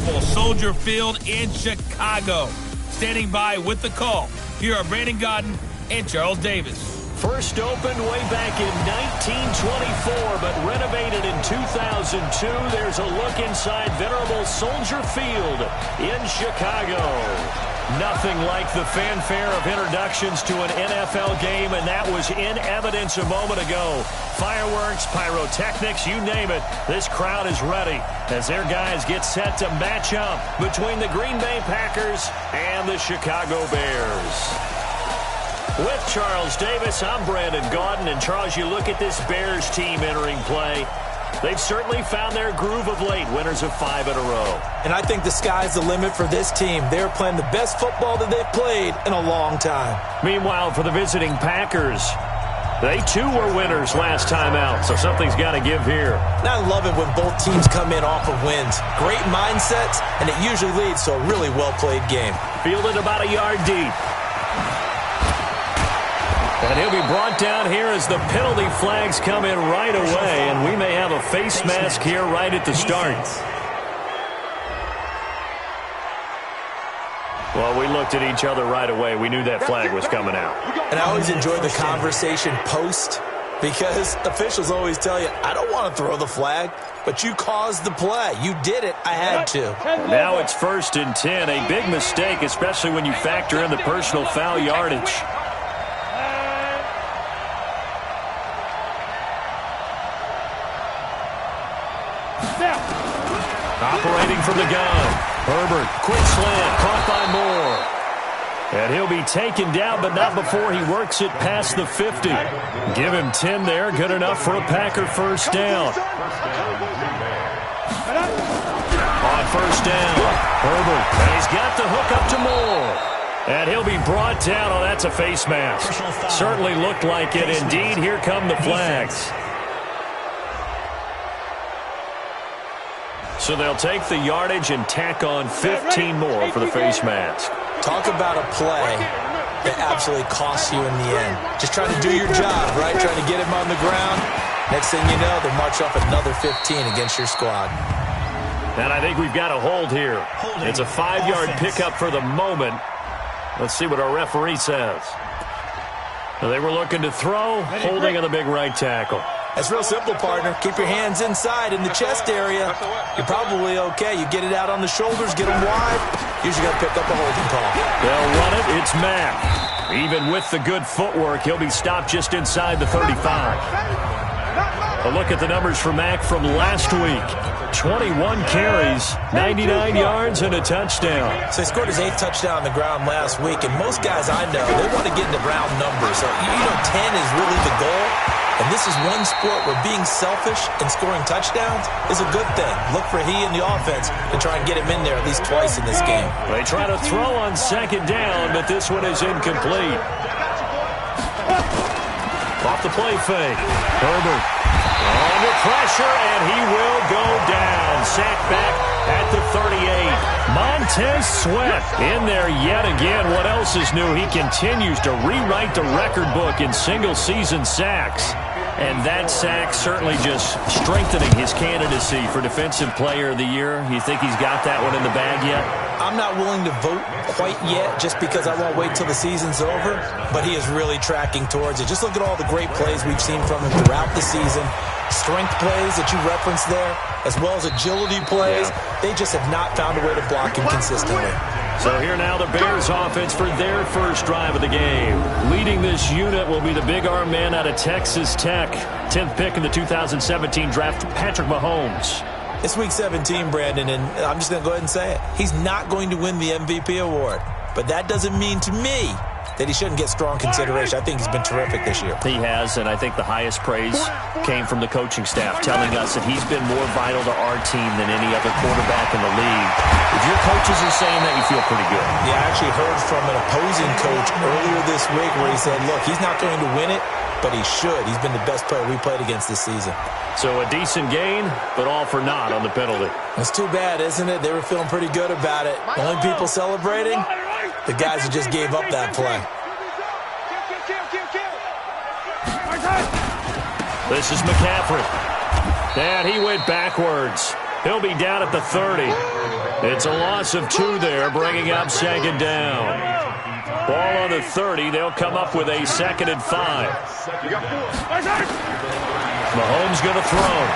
venerable Soldier Field in Chicago. Standing by with the call, here are Brandon Godden and Charles Davis. First opened way back in 1924, but renovated in 2002. There's a look inside venerable Soldier Field in Chicago. Nothing like the fanfare of introductions to an NFL game, and that was in evidence a moment ago. Fireworks, pyrotechnics, you name it. This crowd is ready as their guys get set to match up between the Green Bay Packers and the Chicago Bears. With Charles Davis, I'm Brandon Gaudin. And Charles, you look at this Bears team entering play. They've certainly found their groove of late, winners of 5 in a row. And I think the sky's the limit for this team. They're playing the best football that they've played in a long time. Meanwhile, for the visiting Packers, they too were winners last time out, so something's got to give here. And I love it when both teams come in off of wins. Great mindsets, and it usually leads to a really well-played game. Fielded about a yard deep. And he'll be brought down here as the penalty flags come in right away, and we may have a face mask here right at the start. Well, we looked at each other right away. We knew that flag was coming out. And I always enjoy the conversation post, because officials always tell you, I don't want to throw the flag, but you caused the play. You did it. I had to. Now it's 1st and 10. A big mistake, especially when you factor in the personal foul yardage. Operating from the gun. Herbert, quick slant, caught by Moore. And he'll be taken down, but not before he works it past the 50. Give him 10 there, good enough for a Packer first down. On first down, Herbert, and he's got the hook up to Moore. And he'll be brought down. Oh, that's a face mask. Certainly looked like it. Indeed, here come the flags. So they'll take the yardage and tack on 15 more for the face mask. Talk about a play that absolutely costs you in the end. Just trying to do your job, right? Trying to get him on the ground. Next thing you know, they march off another 15 against your squad. And I think we've got a hold here. It's a 5-yard pickup for the moment. Let's see what our referee says. They were looking to throw, holding on the big right tackle. That's real simple, partner. Keep your hands inside in the chest area. You're probably okay. You get it out on the shoulders, get them wide. Usually got to pick up a holding call. They'll run it. It's Mack. Even with the good footwork, he'll be stopped just inside the 35. A look at the numbers for Mack from last week. 21 carries, 99 yards, and a touchdown. So he scored his 8th touchdown on the ground last week, and most guys I know, they want to get into round numbers. So, 10 is really the goal. And this is one sport where being selfish and scoring touchdowns is a good thing. Look for he and the offense to try and get him in there at least twice in this game. They try to throw on 2nd down, but this one is incomplete. Off the play fake. Herbert under pressure, and he will go down. Sacked back at the 38. Montez Sweat in there yet again. What else is new? He continues to rewrite the record book in single-season sacks. And that sack certainly just strengthening his candidacy for Defensive Player of the Year. You think he's got that one in the bag yet? I'm not willing to vote quite yet just because I won't wait till the season's over. But he is really tracking towards it. Just look at all the great plays we've seen from him throughout the season. Strength plays that you referenced there, as well as agility plays. They just have not found a way to block him consistently. So here now the Bears offense for their first drive of the game. Leading this unit will be the big arm man out of Texas Tech. 10th pick in the 2017 draft, Patrick Mahomes. It's Week 17, Brandon, and I'm just going to go ahead and say it. He's not going to win the MVP award. But that doesn't mean to me that he shouldn't get strong consideration. I think he's been terrific this year. He has, and I think the highest praise came from the coaching staff, telling us that he's been more vital to our team than any other quarterback in the league. If your coaches are saying that, you feel pretty good. Yeah, I actually heard from an opposing coach earlier this week where he said, look, he's not going to win it, but he should. He's been the best player we played against this season. So a decent gain, but all for naught on the penalty. It's too bad, isn't it? They were feeling pretty good about it. The only people celebrating, the guys who just gave up that play. This is McCaffrey. And he went backwards. He'll be down at the 30. It's a loss of 2 there, bringing up second down. Ball on the 30. They'll come up with a 2nd and 5. Mahomes going to throw.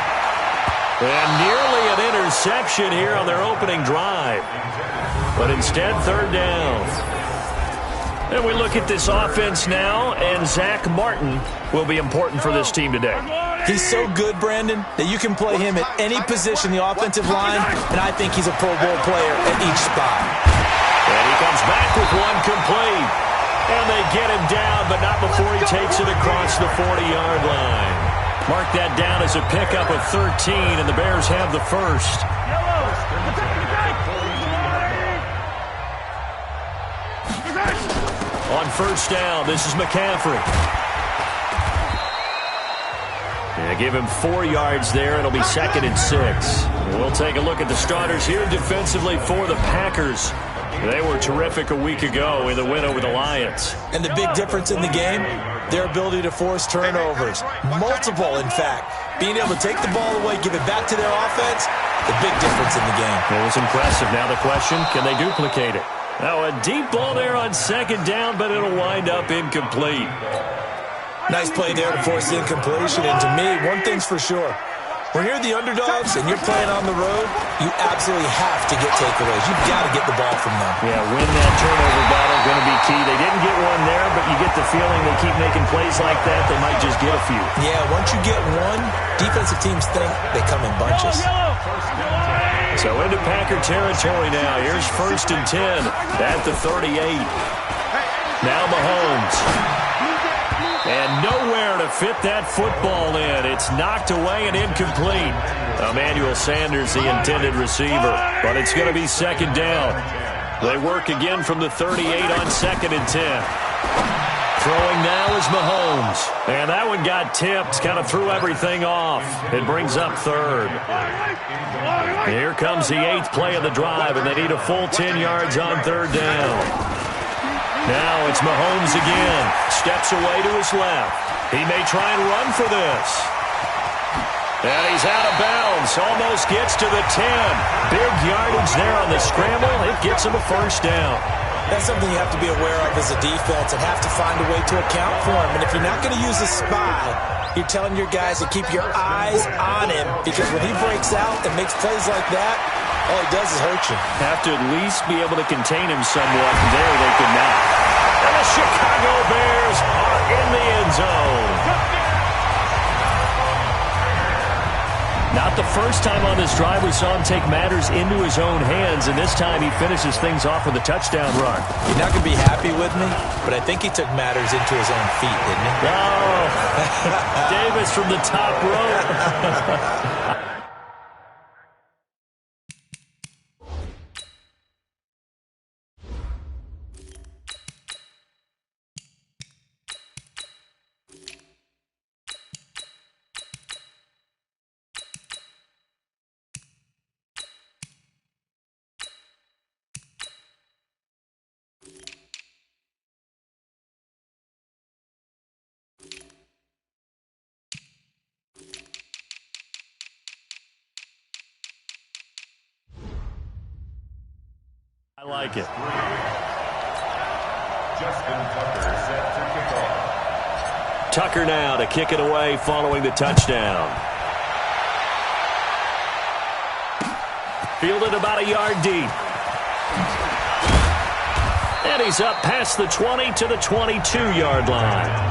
And nearly an interception here on their opening drive. But instead, 3rd down. And we look at this offense now, and Zach Martin will be important for this team today. He's so good, Brandon, that you can play him at any position, the offensive line, and I think he's a Pro Bowl player at each spot. And he comes back with one complete. And they get him down, but not before he takes it across the 40-yard line. Mark that down as a pickup of 13, and the Bears have the first. On 1st down, this is McCaffrey. Yeah, give him 4 yards there. It'll be 2nd and 6. We'll take a look at the starters here defensively for the Packers. They were terrific a week ago in the win over the Lions. And the big difference in the game, their ability to force turnovers. Multiple, in fact. Being able to take the ball away, give it back to their offense, the big difference in the game. It was impressive. Now the question, can they duplicate it? Now a deep ball there on 2nd down, but it'll wind up incomplete. Nice play there to force the incompletion. And to me, one thing's for sure. When you're the underdogs and you're playing on the road, you absolutely have to get takeaways. You've got to get the ball from them. Yeah, win that turnover battle, going to be key. They didn't get one there, but you get the feeling they keep making plays like that, they might just get a few. Yeah, once you get one, defensive teams think they come in bunches. So into Packer territory now. Here's 1st and 10 at the 38. Now Mahomes. And nowhere to fit that football in. It's knocked away and incomplete. Emmanuel Sanders, the intended receiver. But it's going to be 2nd down. They work again from the 38 on 2nd and 10. Throwing now is Mahomes. And that one got tipped, kind of threw everything off. It brings up 3rd. Here comes the 8th play of the drive, and they need a full 10 yards on 3rd down. Now it's Mahomes again. Steps away to his left. He may try and run for this. And he's out of bounds. Almost gets to the 10. Big yardage there on the scramble. It gets him a 1st down. That's something you have to be aware of as a defense and have to find a way to account for him. And if you're not going to use a spy, you're telling your guys to keep your eyes on him, because when he breaks out and makes plays like that, all he does is hurt you. Have to at least be able to contain him somewhat. There they could not. And the Chicago Bears are in the end zone. Not the first time on this drive we saw him take matters into his own hands, and this time he finishes things off with a touchdown run. You're not going to be happy with me, but I think he took matters into his own feet, didn't he? Oh, Davis from the top rope. I like it. Tucker now to kick it away following the touchdown. Fielded about a yard deep. And he's up past the 20 to the 22-yard line.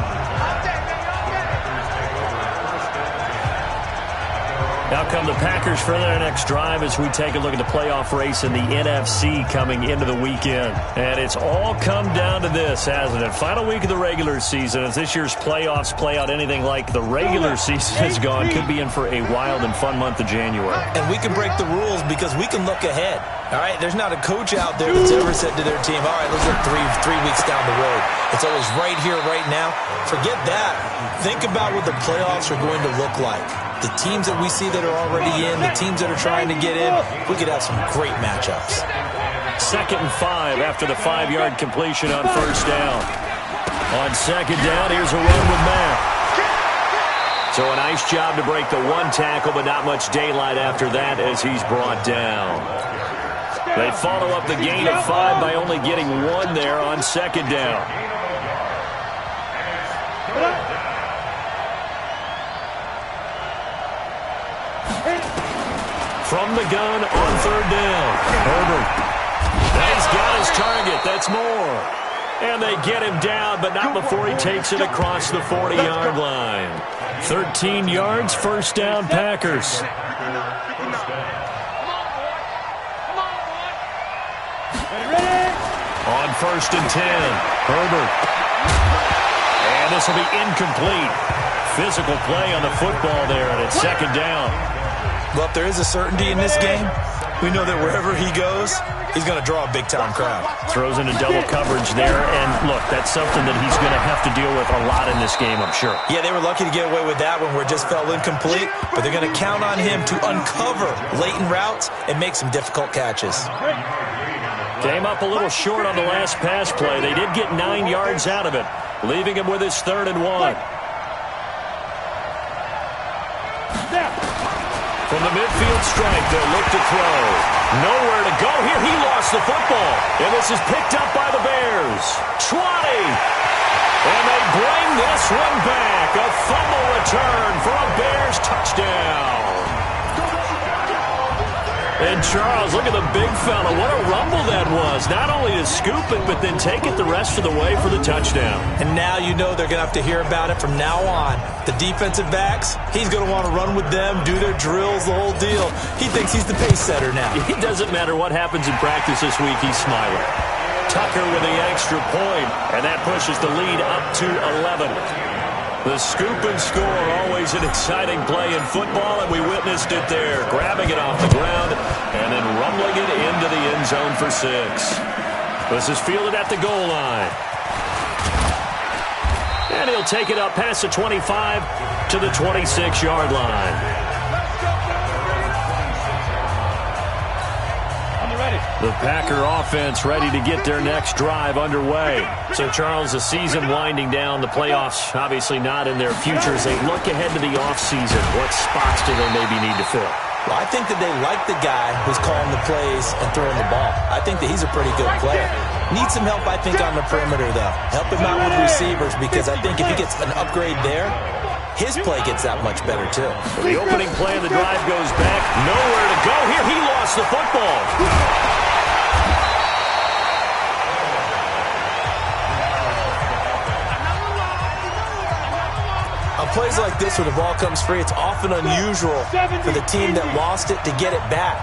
Now come the Packers for their next drive as we take a look at the playoff race in the NFC coming into the weekend. And it's all come down to this, hasn't it? Final week of the regular season. If this year's playoffs play out anything like the regular season has gone, could be in for a wild and fun month of January. And we can break the rules because we can look ahead. All right, there's not a coach out there that's ever said to their team, all right, let's look three weeks down the road. It's always right here, right now. Forget that. Think about what the playoffs are going to look like. The teams that we see that are already in, the teams that are trying to get in, we could have some great matchups. 2nd and 5 after the 5-yard completion on 1st down. On 2nd down, here's a run with Matt. So a nice job to break the one tackle, but not much daylight after that as he's brought down. They follow up the gain of 5 by only getting 1 there on second down. From the gun on third down, Herbert. He's got his target. That's more. And they get him down, but not before he takes it across the 40-yard line. 13 yards, first down, Packers. On first and 10, Herbert. And this will be incomplete. Physical play on the football there, and it's second down. Well, if there is a certainty in this game, we know that wherever he goes, he's going to draw a big-time crowd. Throws into double coverage there, and look, that's something that he's going to have to deal with a lot in this game, I'm sure. Yeah, they were lucky to get away with that one where it just fell incomplete, but they're going to count on him to uncover latent routes and make some difficult catches. Came up a little short on the last pass play. They did get 9 yards out of it, leaving him with his 3rd and 1. From the midfield stripe, they'll look to throw. Nowhere to go here. He lost the football. And this is picked up by the Bears. 20. And they bring this one back. A fumble return for a Bears touchdown. And Charles, look at the big fella. What a rumble that was. Not only to scoop it, but then take it the rest of the way for the touchdown. And now you know they're going to have to hear about it from now on. The defensive backs, he's going to want to run with them, do their drills, the whole deal. He thinks he's the pace setter now. It doesn't matter what happens in practice this week, he's smiling. Tucker with the extra point, and that pushes the lead up to 11. The scoop and score, always an exciting play in football, and we witnessed it there. Grabbing it off the ground and then rumbling it into the end zone for 6. This is fielded at the goal line. And he'll take it up past the 25 to the 26-yard line. The Packer offense ready to get their next drive underway. So, Charles, the season winding down, the playoffs obviously not in their future. As they look ahead to the offseason, what spots do they maybe need to fill? Well, I think that they like the guy who's calling the plays and throwing the ball. I think that he's a pretty good player. Needs some help, I think, on the perimeter, though. Help him out with receivers, because I think if he gets an upgrade there, his play gets that much better, too. The opening play of the drive goes back. Nowhere to go here. He lost the football. On plays like this, when the ball comes free, it's often unusual for the team that lost it to get it back,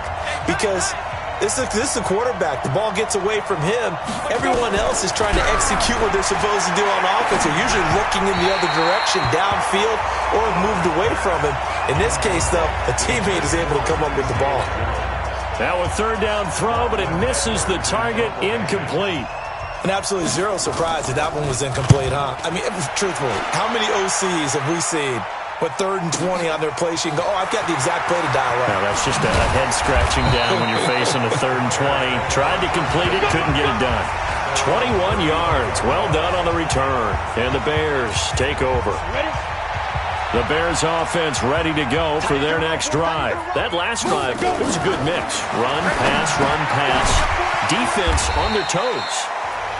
because this is the quarterback. The ball gets away from him. Everyone else is trying to execute what they're supposed to do on offense. They're usually looking in the other direction, downfield, or moved away from him. In this case, though, a teammate is able to come up with the ball. Now a third down throw, but it misses the target, incomplete. And absolutely zero surprise that one was incomplete, huh? I mean, truthfully, how many OCs have we seen with 3rd and 20 on their play sheet and go, oh, I've got the exact play to dial up? Now, that's just a head scratching down when you're facing a 3rd and 20. Tried to complete it, couldn't get it done. 21 yards, well done on the return. And the Bears take over. The Bears offense ready to go for their next drive. That last drive, it was a good mix. Run, pass, defense on their toes.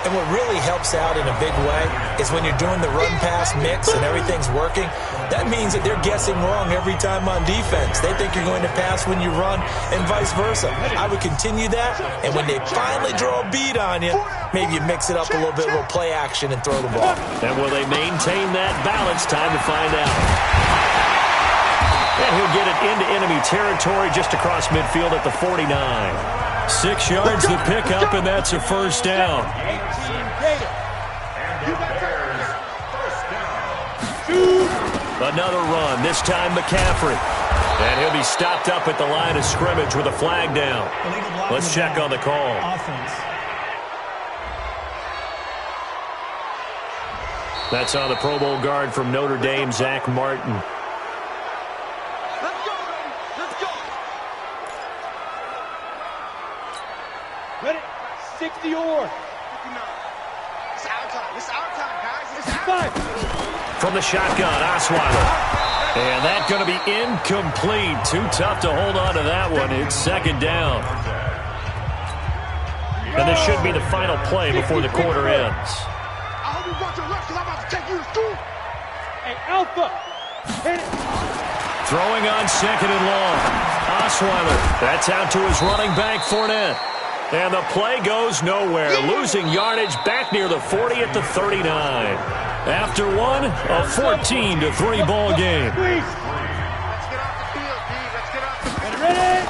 And what really helps out in a big way is when you're doing the run-pass mix and everything's working, that means that they're guessing wrong every time on defense. They think you're going to pass when you run and vice versa. I would continue that, and when they finally draw a beat on you, maybe you mix it up a little bit, a little play action, and throw the ball. And will they maintain that balance? Time to find out. And he'll get it into enemy territory just across midfield at the 49. 6 yards to pick up, and that's a first down. Another run, this time McCaffrey. And he'll be stopped up at the line of scrimmage with a flag down. Let's check on the call. That's on the Pro Bowl guard from Notre Dame, Zach Martin. Ready? 60 or. It's our time. It's our time, guys. It's our time. From the shotgun, Osweiler. And that's going to be incomplete. Too tough to hold on to that one. It's second down. And this should be the final play before the quarter ends. I hope you watch your left because I'm about to take you to school. Hey, Alpha, hit it. Throwing on second and long. Osweiler. That's out to his running back, Fournette. And the play goes nowhere. Losing yardage back near the 40 at the 39. After one, a 14-3 ball game. Let's get off the field, D. Let's get off the field. Ready?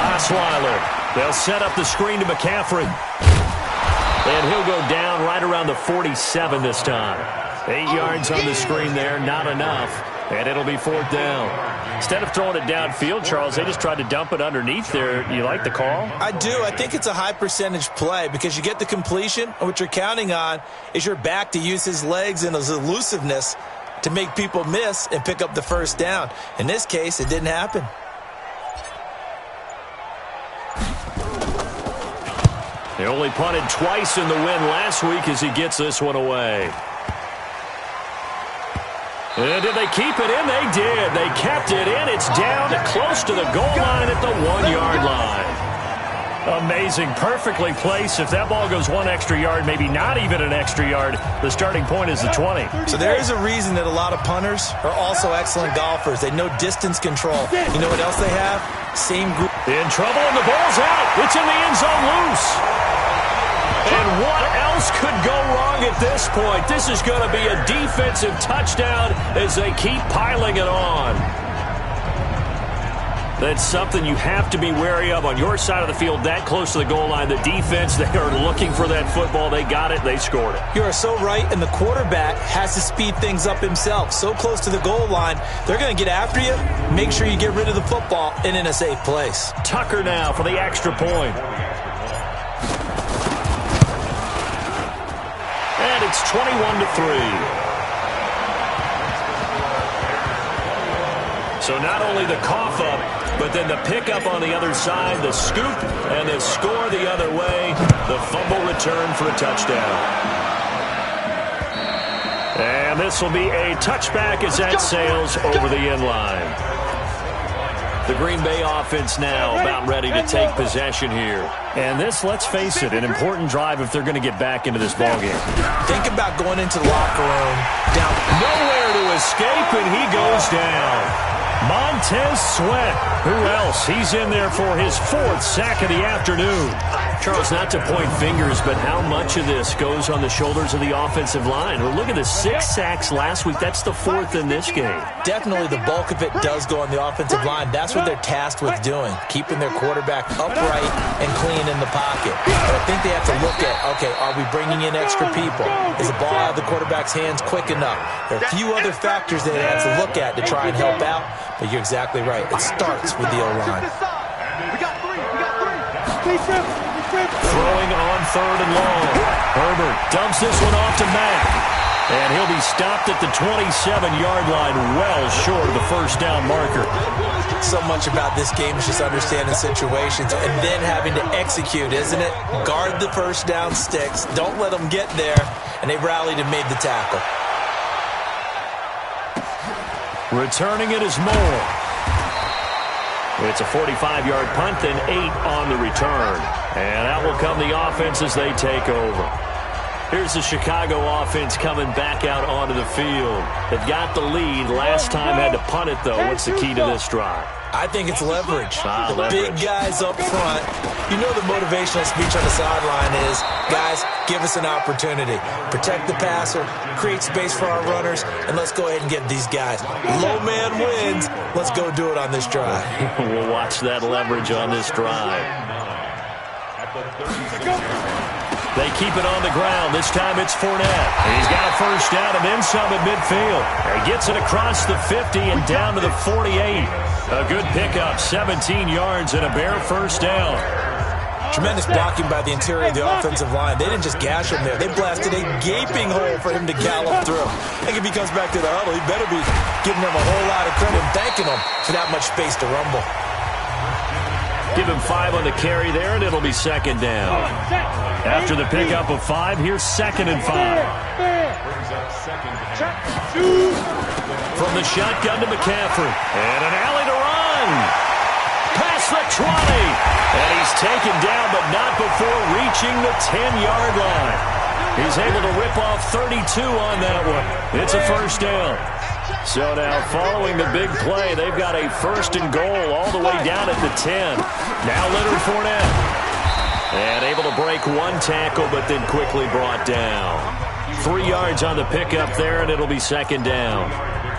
Osweiler. They'll set up the screen to McCaffrey. And he'll go down right around the 47 this time. 8 yards on the screen there, not enough. And it'll be fourth down. Instead of throwing it downfield, Charles, they just tried to dump it underneath there. You like the call? I do. I think it's a high percentage play because you get the completion, and what you're counting on is your back to use his legs and his elusiveness to make people miss and pick up the first down. In this case, it didn't happen. He only punted twice in the win last week as he gets this one away. And did they keep it in? They did. They kept it in. It's down close to the goal line at the 1-yard line. Amazing. Perfectly placed. If that ball goes 1 extra yard, maybe not even an extra yard, the starting point is the 20. So there is a reason that a lot of punters are also excellent golfers. They know distance control. You know what else they have? Same group. In trouble, and the ball's out. It's in the end zone loose. And what else could go wrong at this point? This is going to be a defensive touchdown as they keep piling it on. That's something you have to be wary of on your side of the field, that close to the goal line. The defense, they are looking for that football. They got it. They scored it. You are so right, and the quarterback has to speed things up himself. So close to the goal line, they're going to get after you. Make sure you get rid of the football and in a safe place. Tucker now for the extra point. And it's 21-3. So not only the cough up, but then the pickup on the other side, the scoop, and the score the other way. The fumble return for a touchdown. And this will be a touchback as that sails over the end line. The Green Bay offense now about ready to take possession here. And this, let's face it, an important drive if they're going to get back into this ballgame. Think about going into the locker room down. Nowhere to escape, and he goes down. Montez Sweat. Who else? He's in there for his 4th sack of the afternoon. Charles, not to point fingers, but how much of this goes on the shoulders of the offensive line? Well, look at the 6 sacks last week. That's the 4th in this game. Definitely the bulk of it does go on the offensive line. That's what they're tasked with doing, keeping their quarterback upright and clean in the pocket. But I think they have to look at, okay, are we bringing in extra people? Is the ball out of the quarterback's hands quick enough? There are a few other factors they have to look at to try and help out, but you're exactly right. It starts with the O-line. We got three. Throwing on 3rd and long. Herbert dumps this one off to Mack. And he'll be stopped at the 27-yard line, well short of the first down marker. So much about this game is just understanding situations and then having to execute, isn't it? Guard the first down sticks. Don't let them get there. And they rallied and made the tackle. Returning it is Moore. It's a 45-yard punt, then 8 on the return. And out will come the offense as they take over. Here's the Chicago offense coming back out onto the field. They've got the lead. Last time had to punt it, though. What's the key to this drive? I think it's leverage. The leverage. Big guys up front. You know the motivational speech on the sideline is, guys, give us an opportunity. Protect the passer, create space for our runners, and let's go ahead and get these guys. Low man wins. Let's go do it on this drive. We'll watch that leverage on this drive. They keep it on the ground. This time it's Fournette. He's got a first down and then some at midfield. He gets it across the 50 and down to the 48. A good pickup, 17 yards and a bare first down. Tremendous blocking by the interior of the offensive line. They didn't just gash him there. They blasted a gaping hole for him to gallop through. I think if he comes back to the huddle, he better be giving them a whole lot of credit and thanking them for that much space to rumble. Give him 5 on the carry there, and it'll be second down. After the pickup of 5, here's 2nd and 5. From the shotgun to McCaffrey. And an alley to run. Past the 20. And he's taken down, but but not before reaching the 10-yard line. He's able to rip off 32 on that one. It's a first down. So now following the big play, they've got a first and goal all the way down at the 10. Now Leonard Fournette. And able to break one tackle, but then quickly brought down. 3 yards on the pickup there, and it'll be second down.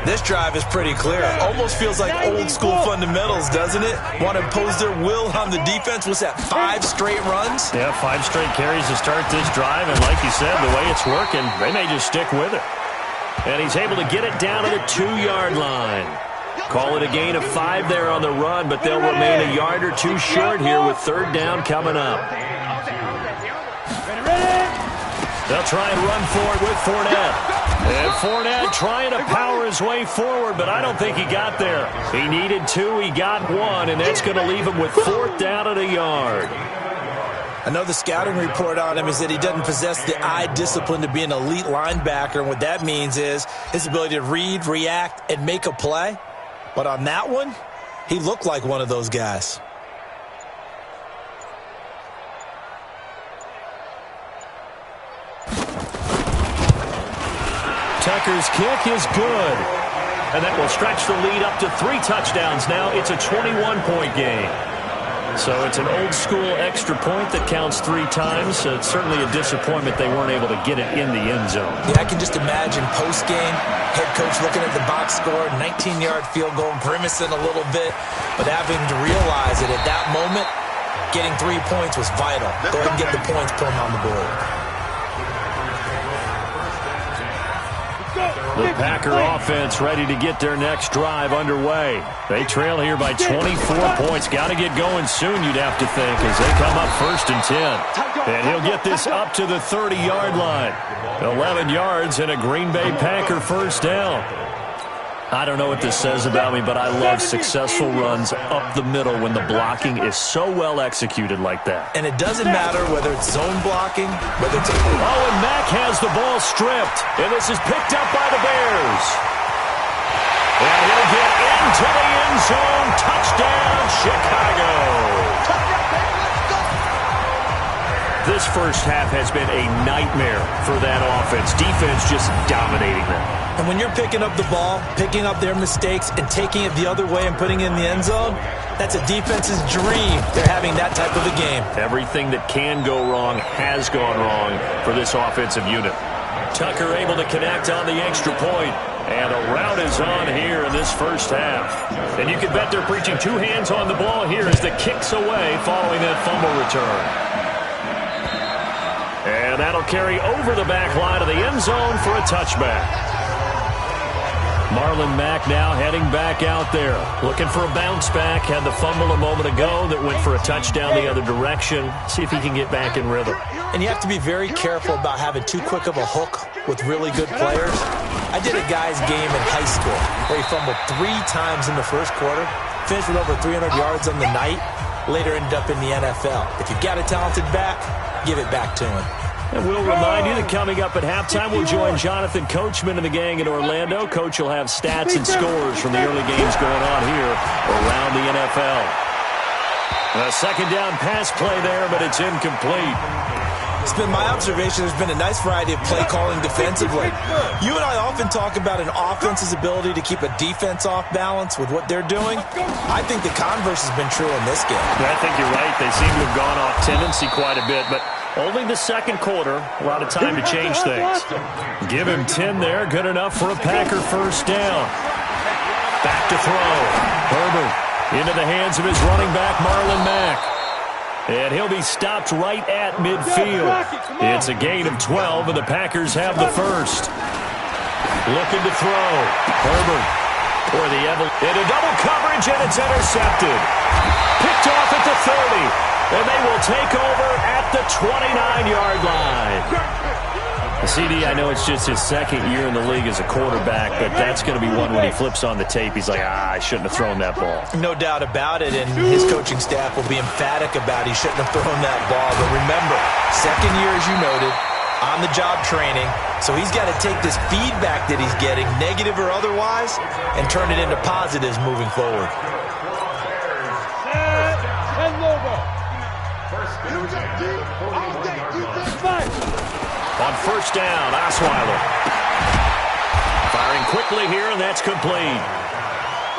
This drive is pretty clear. Almost feels like old school fundamentals, doesn't it? Want to impose their will on the defense. What's that, 5 straight runs? Yeah, 5 straight carries to start this drive. And like you said, the way it's working, they may just stick with it. And he's able to get it down to the 2-yard line. Call it a gain of 5 there on the run, but they'll remain a yard or 2 short here with third down coming up. They'll try and run for it with Fournette. And Fournette trying to power his way forward, but I don't think he got there. He needed 2, he got 1, and that's going to leave him with 4th down at a yard. I know the scouting report on him is that he doesn't possess the eye discipline to be an elite linebacker, and what that means is his ability to read, react, and make a play. But on that one, he looked like one of those guys. Tucker's kick is good. And that will stretch the lead up to 3 touchdowns now. It's a 21-point game. So it's an old-school extra point that counts 3 times. So it's certainly a disappointment they weren't able to get it in the end zone. Yeah, I can just imagine post-game, head coach looking at the box score, 19-yard field goal, grimacing a little bit, but having to realize that at that moment, getting 3 points was vital. Go ahead and get the points, put them on the board. The Packer offense ready to get their next drive underway. They trail here by 24 points. Got to get going soon, you'd have to think, as they come up 1st and 10. And he'll get this up to the 30-yard line. 11 yards and a Green Bay Packer first down. I don't know what this says about me, but I love successful runs up the middle when the blocking is so well executed like that. And it doesn't matter whether it's zone blocking, whether it's and Mack has the ball stripped, and this is picked up by the Bears. And he'll get into the end zone. Touchdown, Chicago. This first half has been a nightmare for that offense. Defense just dominating them. And when you're picking up the ball, picking up their mistakes, and taking it the other way and putting it in the end zone, that's a defense's dream. They're having that type of a game. Everything that can go wrong has gone wrong for this offensive unit. Tucker able to connect on the extra point. And a rout is on here in this first half. And you can bet they're preaching 2 hands on the ball here as the kick's away following that fumble return. And that'll carry over the back line of the end zone for a touchback. Marlon Mack now heading back out there. Looking for a bounce back. Had the fumble a moment ago that went for a touchdown the other direction. See if he can get back in rhythm. And you have to be very careful about having too quick of a hook with really good players. I did a guy's game in high school where he fumbled 3 times in the first quarter. Finished with over 300 yards on the night. Later ended up in the NFL. If you've got a talented back, give it back to him. And we'll remind you that coming up at halftime, we'll join Jonathan Coachman and the gang in Orlando. Coach will have stats and scores from the early games going on here around the NFL. A second down pass play there, but it's incomplete. It's been my observation there's been a nice variety of play calling defensively. You and I often talk about an offense's ability to keep a defense off balance with what they're doing. I think the converse has been true in this game. I think you're right. They seem to have gone off tendency quite a bit, but only the second quarter, a lot of time to change things. Give him 10 there, good enough for a Packer first down. Back to throw. Herbert into the hands of his running back, Marlon Mack. And he'll be stopped right at midfield. It's a gain of 12, and the Packers have the first. Looking to throw. Herbert. Into double coverage, and it's intercepted. Picked off at the 30. And they will take over at the 29-yard line. CD, I know it's just his second year in the league as a quarterback, but that's going to be one when he flips on the tape. He's like, I shouldn't have thrown that ball. No doubt about it, and his coaching staff will be emphatic about he shouldn't have thrown that ball. But remember, second year, as you noted, on-the-job training, so he's got to take this feedback that he's getting, negative or otherwise, and turn it into positives moving forward. On first down, Osweiler. Firing quickly here, and that's complete.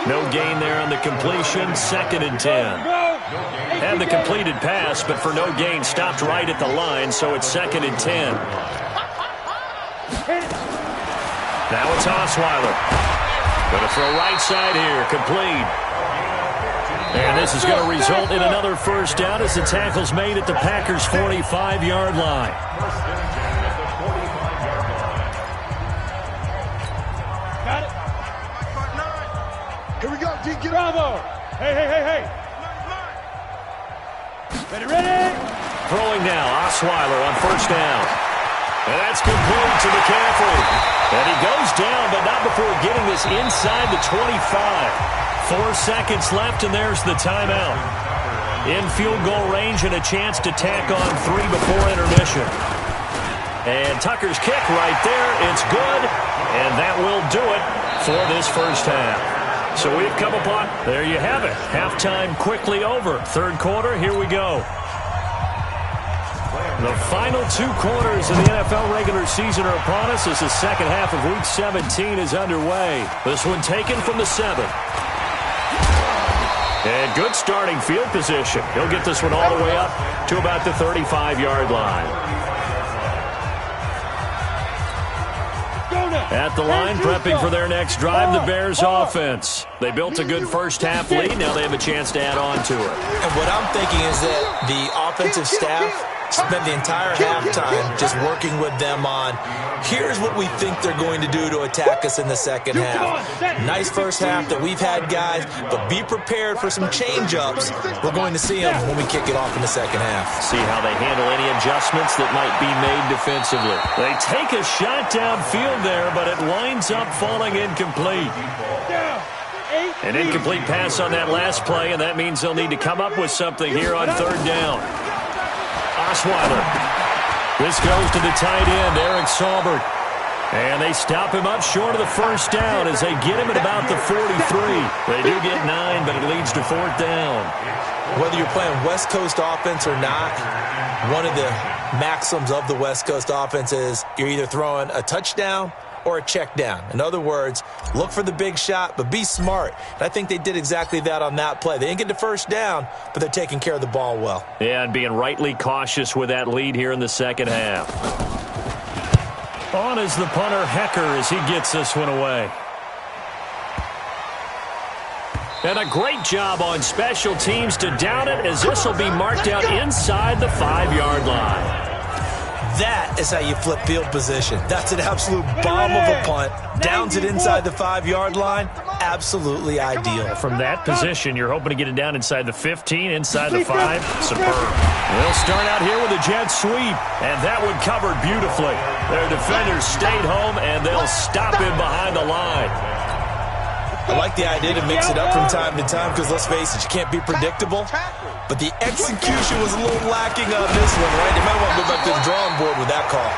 No gain there on the completion, 2nd and 10. Had the completed pass, but for no gain, stopped right at the line, so it's 2nd and 10. Now it's Osweiler. Going to throw right side here, complete. And this is going to result in another first down as the tackle's made at the Packers' 45-yard line. Got it. Here we go, D. Get Bravo. Hey. Ready? Throwing now, Osweiler on first down. And that's complete to McCaffrey. And he goes down, but not before getting this inside the 25. 4 seconds left, and there's the timeout. In field goal range and a chance to tack on 3 before intermission. And Tucker's kick right there. It's good, and that will do it for this first half. So we've come upon, there you have it. Halftime quickly over. Third quarter, here we go. The final 2 quarters of the NFL regular season are upon us as the second half of Week 17 is underway. This one taken from the 7. And good starting field position. He'll get this one all the way up to about the 35-yard line. At the line, prepping for their next drive, the Bears offense. They built a good first-half lead. Now they have a chance to add on to it. And what I'm thinking is that the offensive staff spent the entire halftime just working with them on, here's what we think they're going to do to attack us in the second half. Nice first half that we've had, guys, but be prepared for some change-ups. We're going to see them when we kick it off in the second half. See how they handle any adjustments that might be made defensively. They take a shot downfield there, but it winds up falling incomplete. An incomplete pass on that last play, and that means they'll need to come up with something here on third down. Osweiler. This goes to the tight end, Eric Saubert. And they stop him up short of the first down as they get him at about the 43. They do get 9, but it leads to 4th down. Whether you're playing West Coast offense or not, one of the maxims of the West Coast offense is you're either throwing a touchdown or a check down. In other words, look for the big shot, but be smart. And I think they did exactly that on that play. They didn't get the first down, but they're taking care of the ball well. Yeah, and being rightly cautious with that lead here in the second half. On is the punter, Hecker, as he gets this one away. And a great job on special teams to down it, as this will be marked out inside the 5-yard line. That is how you flip field position. That's an absolute bomb of a punt. Downs it inside the 5-yard line. Absolutely ideal. From that position, you're hoping to get it down inside the 15, inside the 5. Superb. They'll start out here with a jet sweep, and that one covered beautifully. Their defenders stayed home, and they'll stop him behind the line. I like the idea to mix it up from time to time because, let's face it, you can't be predictable. But the execution was a little lacking on this one, right? They might want to go back to the drawing board with that call.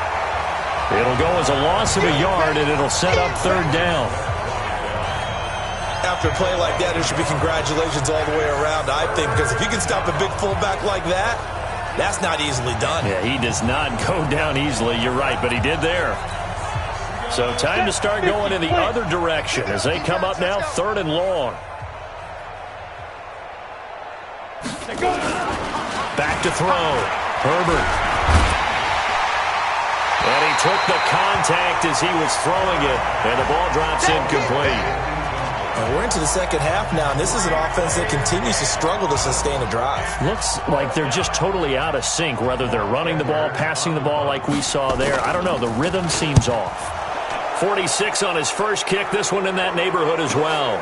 It'll go as a loss of a yard, and it'll set up third down. After a play like that, there should be congratulations all the way around, I think, because if you can stop a big fullback like that, that's not easily done. Yeah, he does not go down easily. You're right, but he did there. So time to start going in the other direction as they come up now, 3rd and long. Back to throw. Herbert. And he took the contact as he was throwing it, and the ball drops incomplete. And we're into the second half now, and this is an offense that continues to struggle to sustain a drive. Looks like they're just totally out of sync, whether they're running the ball, passing the ball like we saw there. I don't know. The rhythm seems off. 46 on his first kick. This one in that neighborhood as well.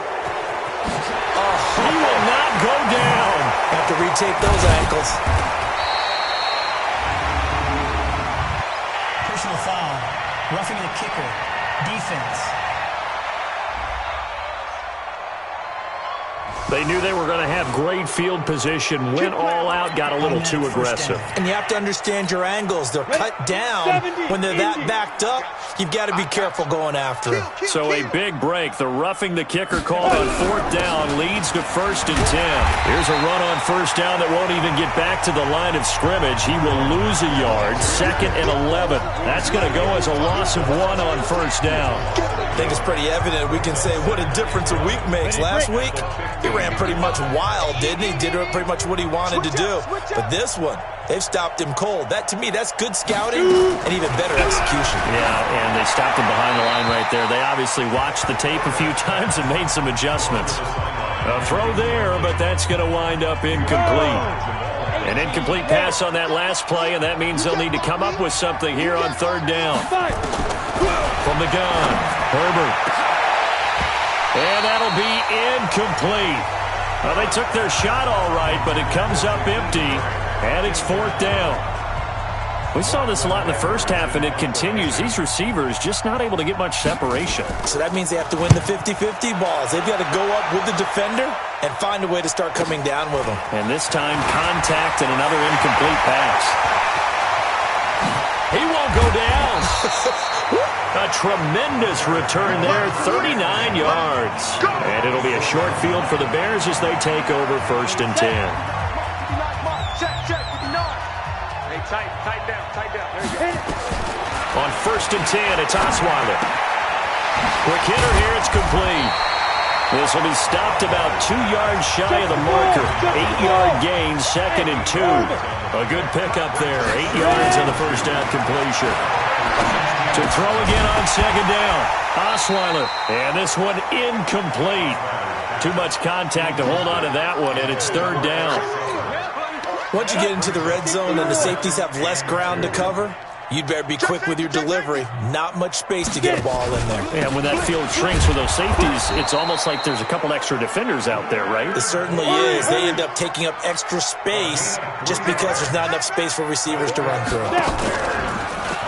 He will not go down. Have to retake those ankles. Personal foul. Roughing the kicker. Defense. They knew they were going to have great field position, went all out, got a little too aggressive. And you have to understand your angles. They're cut down. When they're that backed up, you've got to be careful going after them. So a big break. The roughing the kicker called on 4th down leads to 1st and 10. Here's a run on 1st down that won't even get back to the line of scrimmage. He will lose a yard. 2nd and 11. That's going to go as a loss of 1 on 1st down. I think it's pretty evident. We can say what a difference a week makes. Last week, he ran pretty much wild, didn't he? Did pretty much what he wanted to do. But this one, they've stopped him cold. That, to me, that's good scouting and even better execution. Yeah, and they stopped him behind the line right there. They obviously watched the tape a few times and made some adjustments. A throw there, but that's going to wind up incomplete. An incomplete pass on that last play, and that means they'll need to come up with something here on 3rd down. From the gun, Herbert. And that'll be incomplete. Well, they took their shot all right, but it comes up empty, and it's 4th down. We saw this a lot in the first half, and it continues. These receivers just not able to get much separation. So that means they have to win the 50-50 balls. They've got to go up with the defender and find a way to start coming down with them. And this time, contact and another incomplete pass. He won't go down. A tremendous return there, 39 yards. And it'll be a short field for the Bears as they take over 1st and 10. Check, 59. Hey, tighten down. There you go. On 1st and 10, it's Osweiler. Quick hitter here, it's complete. This will be stopped about 2 yards shy of the marker. 8-yard gain, 2nd and 2. A good pickup there, 8 yards on the first down completion. To throw again on 2nd down, Osweiler. And this one incomplete. Too much contact to hold on to that one, and it's 3rd down. Once you get into the red zone and the safeties have less ground to cover, you'd better be quick with your delivery. Not much space to get a ball in there. And when that field shrinks with those safeties, it's almost like there's a couple extra defenders out there, right? It certainly is. They end up taking up extra space just because there's not enough space for receivers to run through.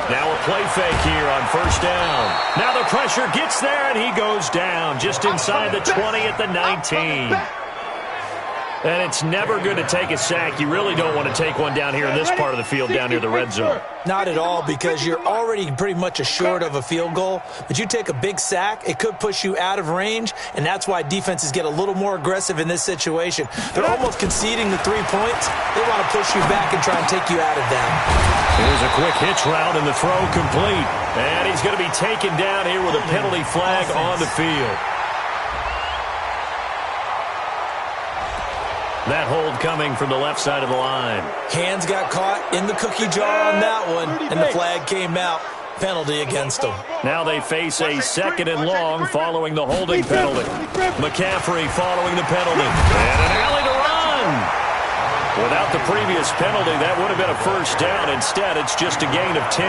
Now a play fake here on 1st down. Now the pressure gets there, and he goes down just inside the 20 at the 19. And it's never good to take a sack. You really don't want to take one down here in this part of the field, down near the red zone. Not at all, because you're already pretty much assured of a field goal. But you take a big sack, it could push you out of range, and that's why defenses get a little more aggressive in this situation. They're almost conceding the 3 points. They want to push you back and try and take you out of that. Here's a quick hitch route, and the throw complete. And he's going to be taken down here with a penalty flag on the field. That hold coming from the left side of the line. Hands got caught in the cookie jar on that one, and the flag came out. Penalty against them. Now they face a 2nd and long following the holding penalty. McCaffrey following the penalty. And an alley to run. Without the previous penalty, that would have been a 1st down. Instead, it's just a gain of 10.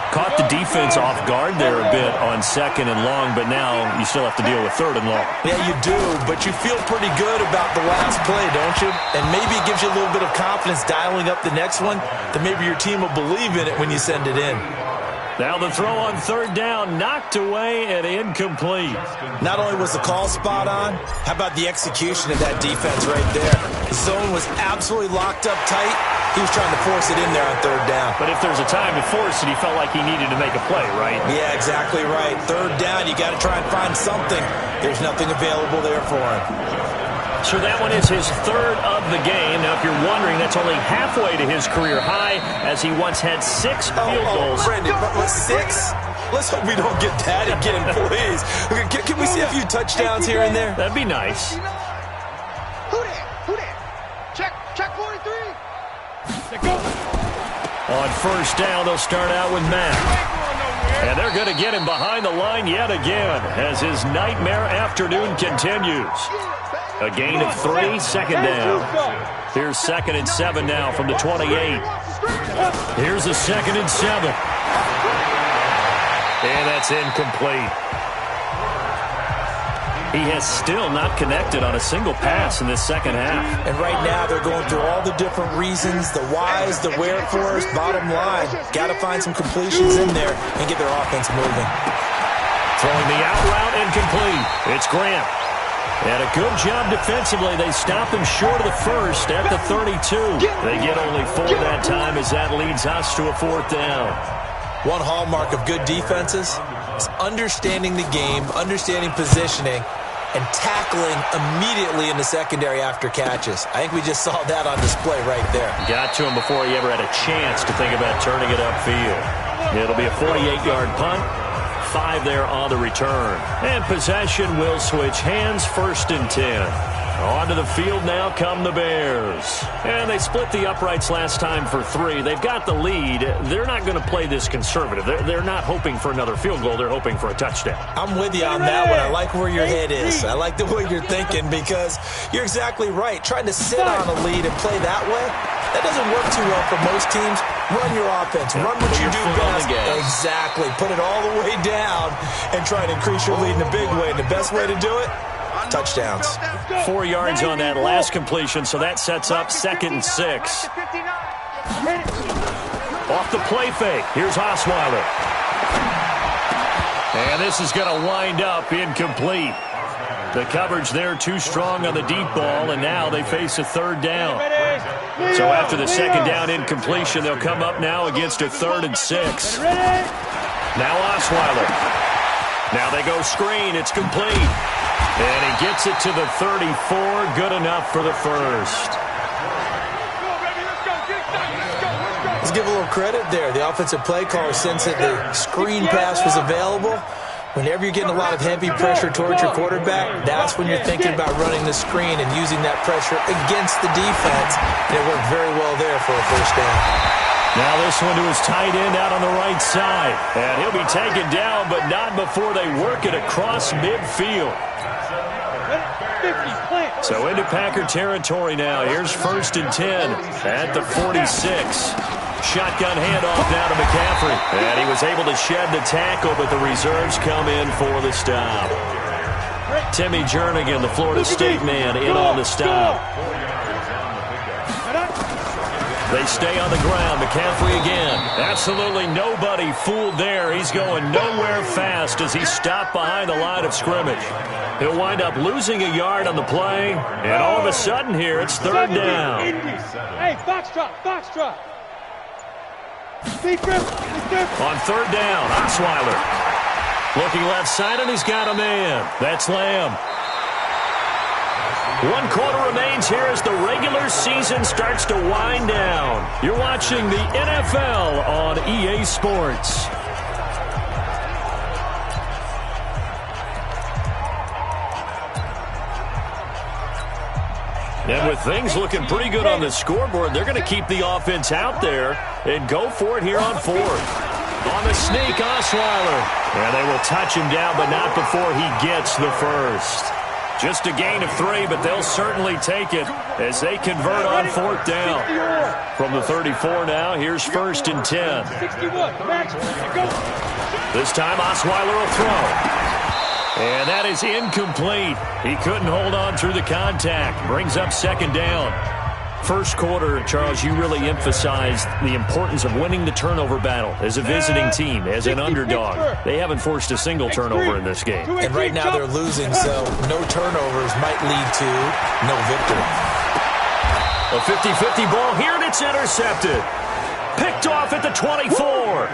Caught the defense off guard there a bit on 2nd and long, but now you still have to deal with 3rd and long. Yeah, you do, but you feel pretty good about the last play, don't you? And maybe it gives you a little bit of confidence dialing up the next one, that maybe your team will believe in it when you send it in. Now the throw on 3rd down, knocked away and incomplete. Not only was the call spot on, how about the execution of that defense right there? The zone was absolutely locked up tight. He was trying to force it in there on 3rd down. But if there's a time to force it, he felt like he needed to make a play, right? Yeah, exactly right. 3rd down, you got to try and find something. There's nothing available there for him. So that one is his 3rd of the game. Now, if you're wondering, that's only halfway to his career high, as he once had 6 field goals. Brandon, but 6? Let's hope we don't get that again, please. Can we see a few touchdowns here and there? That'd be nice. Who that? Check 43. On 1st down, they'll start out with Matt. And they're going to get him behind the line yet again as his nightmare afternoon continues. A gain of 3, 2nd down. Here's 2nd and 7 now from the 28. Here's a 2nd and 7. And that's incomplete. He has still not connected on a single pass in this second half. And right now they're going through all the different reasons, the whys, the wherefores. Bottom line, got to find some completions in there and get their offense moving. Throwing the out route incomplete. It's Grant. And a good job defensively. They stop him short of the first at the 32. They get only 4 that time as that leads us to a 4th down. One hallmark of good defenses is understanding the game, understanding positioning, and tackling immediately in the secondary after catches. I think we just saw that on display right there. Got to him before he ever had a chance to think about turning it upfield. It'll be a 48-yard punt. 5 there on the return. And possession will switch hands, 1st and 10. Onto the field now come the Bears. And they split the uprights last time for 3. They've got the lead. They're not going to play this conservative. They're not hoping for another field goal. They're hoping for a touchdown. I'm with you on that one. I like where your head is. I like the way you're thinking because you're exactly right. Trying to sit on a lead and play that way, that doesn't work too well for most teams. Run your offense. Run what you do best. Exactly. Put it all the way down and try to increase your lead in a big way. And the best way to do it, touchdowns. 4 yards on that last completion, so that sets up 2nd and 6. Off the play fake. Here's Osweiler. And this is going to wind up incomplete. The coverage there too strong on the deep ball, and now they face a 3rd down. So after the 2nd down incompletion, they'll come up now against a 3rd and 6. Now Osweiler. Now they go screen. It's complete. And he gets it to the 34. Good enough for the first. Let's give a little credit there. The offensive play caller, since that the screen pass was available, whenever you're getting a lot of heavy pressure towards your quarterback, that's when you're thinking about running the screen and using that pressure against the defense. And it worked very well there for a 1st down. Now this one to his tight end out on the right side. And he'll be taken down, but not before they work it across midfield. So into Packer territory now. Here's 1st and 10 at the 46. Shotgun handoff now to McCaffrey. And he was able to shed the tackle, but the reserves come in for the stop. Timmy Jernigan, the Florida State man, in on the stop. They stay on the ground. McCaffrey again. Absolutely nobody fooled there. He's going nowhere fast as he stopped behind the line of scrimmage. He'll wind up losing a yard on the play, and all of a sudden here, it's 3rd down. Hey, foxtrot, foxtrot. On 3rd down, Osweiler. Looking left side, and he's got a man. That's Lamb. 1 quarter remains here as the regular season starts to wind down. You're watching the NFL on EA Sports. And with things looking pretty good on the scoreboard, they're going to keep the offense out there and go for it here on 4th. On the sneak, Osweiler. And they will touch him down, but not before he gets the first. Just a gain of 3, but they'll certainly take it as they convert on 4th down. From the 34 now, here's 1st and 10. This time, Osweiler will throw. And that is incomplete. He couldn't hold on through the contact. Brings up 2nd down. First quarter, Charles, you really emphasized the importance of winning the turnover battle as a visiting team, as an underdog. They haven't forced a single turnover in this game. And right now they're losing, so no turnovers might lead to no victory. A 50-50 ball here, and it's intercepted. Picked off at the 24.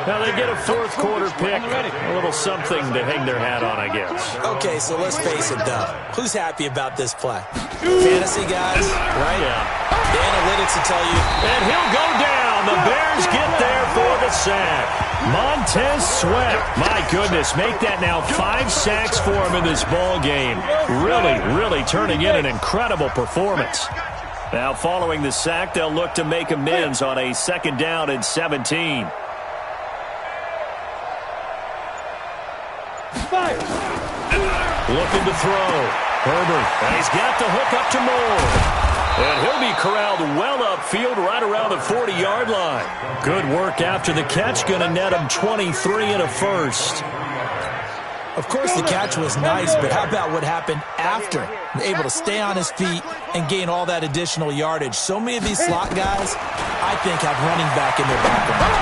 Now they get a 4th quarter pick. A little something to hang their hat on, I guess. Okay, so let's face it, though. Who's happy about this play? Fantasy guys, right? Yeah. The analytics will tell you. And he'll go down. The Bears get there for the sack. Montez Sweat. My goodness, make that now 5 sacks for him in this ball game. Really turning in an incredible performance. Now following the sack, they'll look to make amends on a 2nd down and 17. Looking to throw. Herbert. And he's got the hook up to Moore. And he'll be corralled well upfield right around the 40-yard line. Good work after the catch. Going to net him 23 and a first. Of course, the catch was nice, but how about what happened after? Able to stay on his feet and gain all that additional yardage. So many of these slot guys, I think, have running back in their background.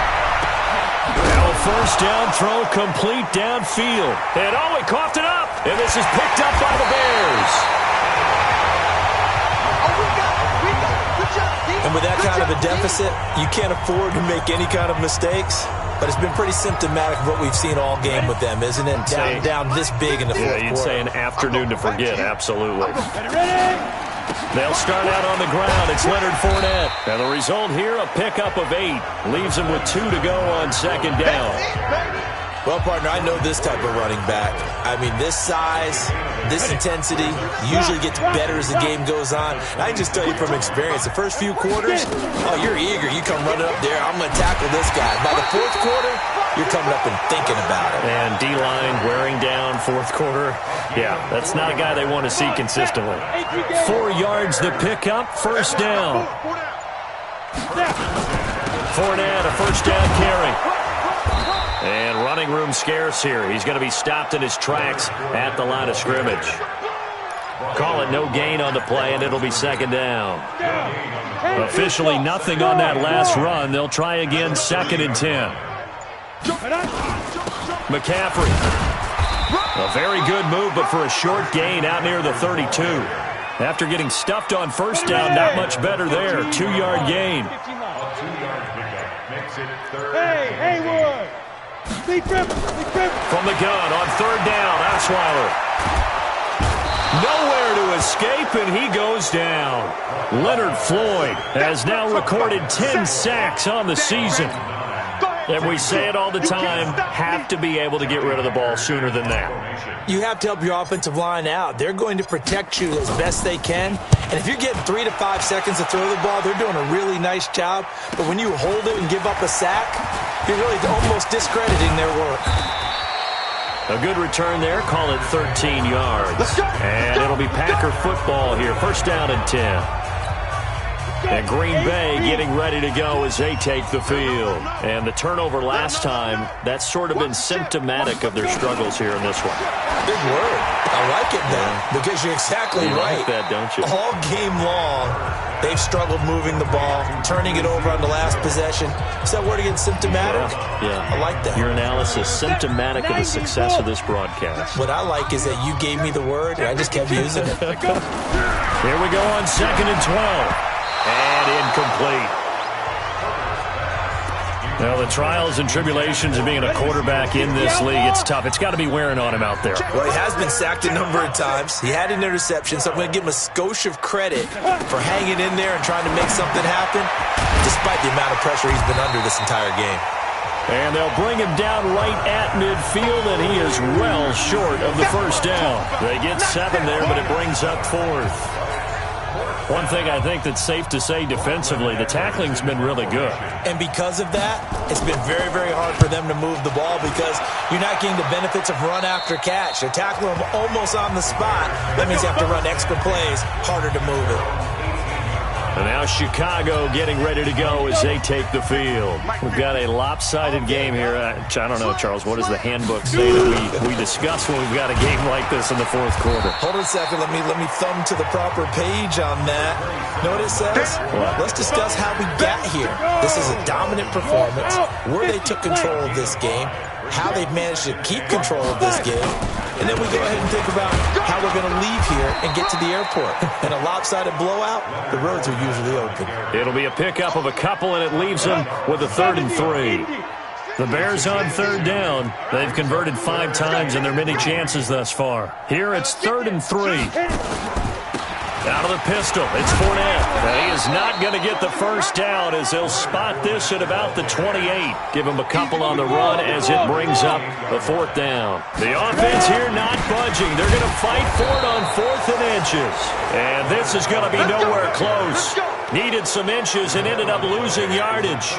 Now a first down throw complete downfield. And he coughed it up. And this is picked up by the Bears. And with that kind of a deficit, you can't afford to make any kind of mistakes. But it's been pretty symptomatic of what we've seen all game with them, isn't it? Down this big in the fourth quarter. You'd say an afternoon to forget, absolutely. They'll start out on the ground. It's Leonard Fournette. And the result here, a pickup of 8. Leaves him with 2 to go on second down. Well, partner, I know this type of running back. I mean, this size, this intensity usually gets better as the game goes on. And I can just tell you from experience, the first few quarters, oh, you're eager. You come running up there. I'm going to tackle this guy. By the fourth quarter, you're coming up and thinking about it. And D-line wearing down fourth quarter. Yeah, that's not a guy they want to see consistently. 4 yards the pickup, first down. Fournette, a first down carry. And running room scarce here. He's going to be stopped in his tracks at the line of scrimmage. Call it no gain on the play, and it'll be second down. Officially nothing on that last run. They'll try again, 2nd and 10. McCaffrey. A very good move, but for a short gain out near the 32. After getting stuffed on first down, not much better there. 2-yard gain. Hey, Haywood! From the gun on 3rd down, Osweiler. Nowhere to escape, and he goes down. Leonard Floyd has now recorded 10 sacks on the season. And we say it all the time, have to be able to get rid of the ball sooner than that. You have to help your offensive line out. They're going to protect you as best they can. And if you're getting 3 to 5 seconds to throw the ball, they're doing a really nice job. But when you hold it and give up a sack, you're really almost discrediting their work. A good return there. Call it 13 yards. And it'll be Packer football here. First down and 10. And Green Bay getting ready to go as they take the field. And the turnover last time, that's sort of been symptomatic of their struggles here in this one. Big word. I like it, though, because you're exactly right. You like that, don't you? All game long, they've struggled moving the ball, turning it over on the last possession. Is that word again, symptomatic? Yeah. I like that. Your analysis, symptomatic of the success of this broadcast. What I like is that you gave me the word, and I just kept using it. Here we go on 2nd and 12. And incomplete. Now, the trials and tribulations of being a quarterback in this league, it's tough. It's got to be wearing on him out there. Well, he has been sacked a number of times. He had an interception, so I'm going to give him a skosh of credit for hanging in there and trying to make something happen, despite the amount of pressure he's been under this entire game. And they'll bring him down right at midfield, and he is well short of the first down. They get 7 there, but it brings up 4th. One thing I think that's safe to say defensively, the tackling's been really good. And because of that, it's been very, very hard for them to move the ball because you're not getting the benefits of run after catch. They're tackling them almost on the spot. That means you have to run extra plays, harder to move it. And now Chicago getting ready to go as they take the field. We've got a lopsided game here. I don't know, Charles, what does the handbook say that we discuss when we've got a game like this in the fourth quarter? Hold on a second. Let me thumb to the proper page on that. Know what it says? What? Let's discuss how we got here. This is a dominant performance, where they took control of this game, how they've managed to keep control of this game, and then we go ahead and think about how we're going to leave here and get to the airport. In a lopsided blowout, the roads are usually open. It'll be a pickup of a couple, and it leaves them with a 3rd and 3. The Bears on 3rd down. They've converted 5 times in their many chances thus far. Here it's 3rd and 3. Out of the pistol, it's Fournette. He is not going to get the first down as they'll spot this at about the 28. Give him a couple on the run as it brings up the 4th down. The offense here not budging. They're going to fight for it on 4th and inches. And this is going to be nowhere close. Needed some inches and ended up losing yardage.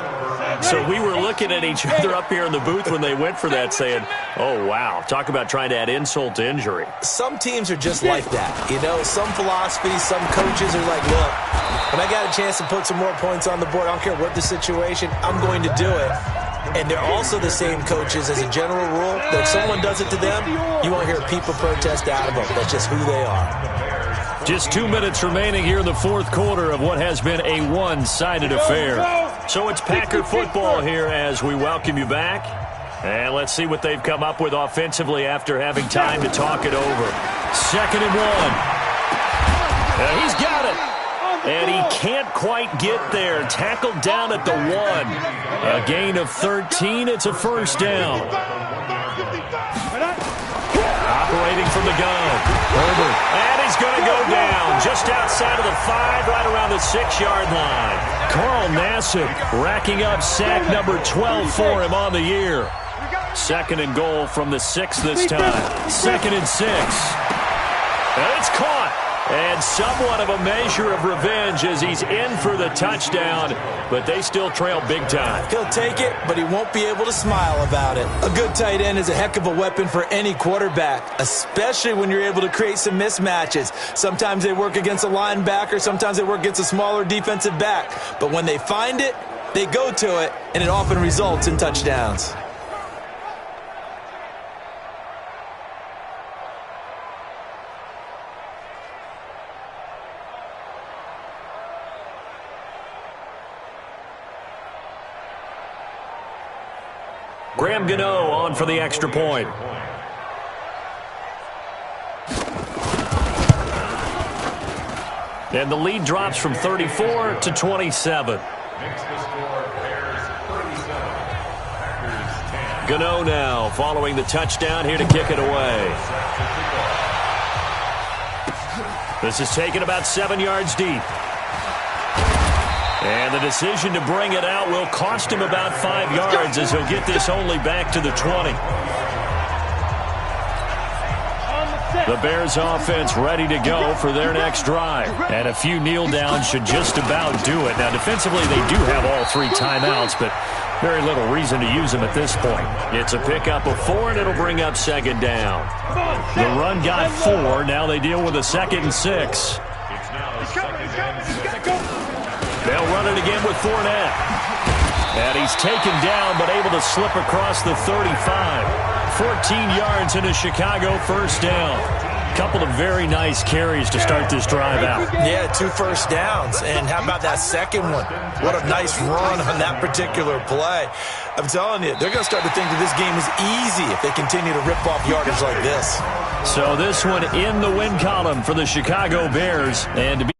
So we were looking at each other up here in the booth when they went for that saying, oh, wow, talk about trying to add insult to injury. Some teams are just like that. You know, some philosophies, some coaches are like, look, when I got a chance to put some more points on the board, I don't care what the situation, I'm going to do it. And they're also the same coaches as a general rule that if someone does it to them, you won't hear people protest out of them. That's just who they are. Just 2 minutes remaining here in the fourth quarter of what has been a one-sided affair. So it's Packer football here as we welcome you back. And let's see what they've come up with offensively after having time to talk it over. 2nd and 1. He's got it. And he can't quite get there. Tackled down at the 1. A gain of 13. It's a first down. Operating from the gun. Herbert. And he's going to go down just outside of the 5, right around the 6-yard line. Carl Nassib racking up sack number 12 for him on the year. 2nd and goal from the 6 this time. 2nd and 6. And it's caught. And somewhat of a measure of revenge as he's in for the touchdown, but they still trail big time. He'll take it, but he won't be able to smile about it. A good tight end is a heck of a weapon for any quarterback, especially when you're able to create some mismatches. Sometimes they work against a linebacker, sometimes they work against a smaller defensive back. But when they find it, they go to it, and it often results in touchdowns. Graham Gano on for the extra point. And the lead drops from 34 to 27. Gano now following the touchdown here to kick it away. This is taken about 7 yards deep. And the decision to bring it out will cost him about 5 yards as he'll get this only back to the 20. The Bears offense ready to go for their next drive. And a few kneel downs should just about do it. Now defensively they do have all 3 timeouts, but very little reason to use them at this point. It's a pickup of 4 and it'll bring up 2nd down. The run got 4. Now they deal with a 2nd and 6. They'll run it again with Fournette. And he's taken down but able to slip across the 35. 14 yards into Chicago, first down. Couple of very nice carries to start this drive out. Yeah, 2 first downs. And how about that second one? What a nice run on that particular play. I'm telling you, they're going to start to think that this game is easy if they continue to rip off yardage like this. So this one in the win column for the Chicago Bears. And to be